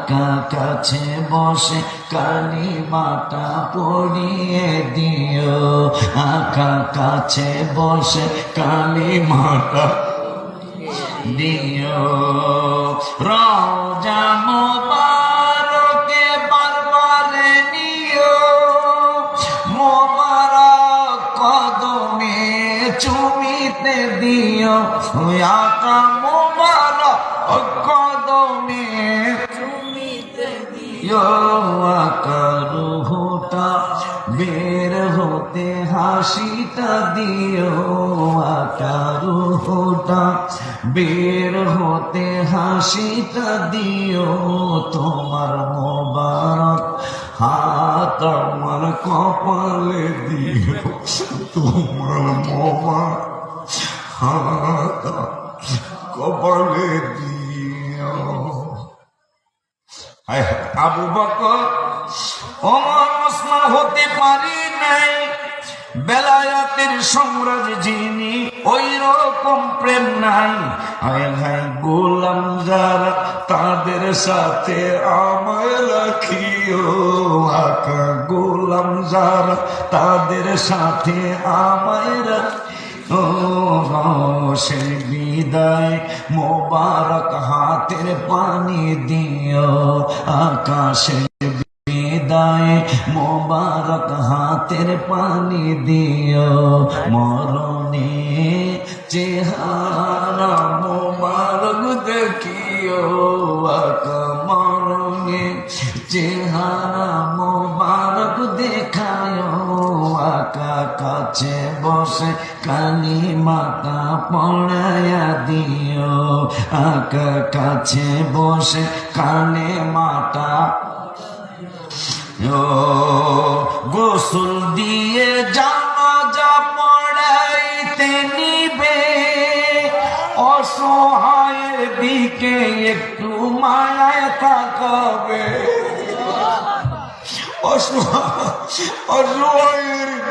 আকা কাছে বসে কালিমাটা পড়িয়ে দিও, আকা কাছে বসে কালিমাটা দিও। রওজা মোবারকে বারবারে নিও, মোবারক কদমে চুমিতে দিও, আকা মোবারক কদমে চুমিতে দিও। আকা রুহটা বের হতে হাসিটা দিও, আকা রুহটা বের হতে হাসিটা দিও। তোমার মোবারক হাত আমার কপালে দিও, তোমার মোবারক হাত কপালে দিও। আবু বকর ওমর ওসমান হতে পারি নাই, বেলায়াতের সম্রাট যিনি ওই রকম প্রেম নাই। হায় হায় গোলাম যারা তাদের সাথে আমায় রাখিও, আকা গোলাম যারা তাদের সাথে আমায় রাখিও। সে বিদায় মোবারক হাতের পানি দিও, আকাশে বিদায় মোবারক হাতের পানি দিও। মরণে চেহারা মোবারক দেখিও, আকা মরণে চেহারা মোবারক দেখায়, আকা কাছে বসে কালিমাটা পড়ায়া দিও, আকা কাছে বসে কালিমাটা। গোসল দিয়ে জানাজা পড়াইতে নিবে, অসহায়ের দিকে একটু মায়ায় তাকাবে, অসহায়ের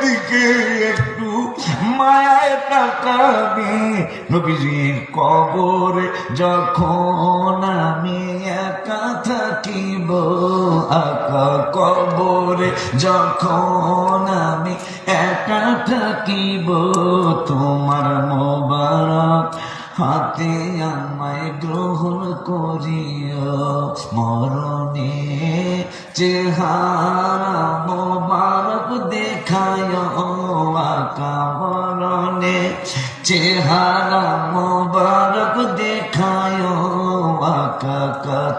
দিকে একটু মায়ায় তাকাবে। নবীজির কবরে যখন আমি একা থাকিব, আকা কবরে যখন আমি একা থাকিব, তোমার মোবারক হাতে আমায় গ্রহণ করিও। মরণে চেহারা মোবারক দেখায়, আকা মরণে চেহারা মোবারক দেখায়, আকা কাছে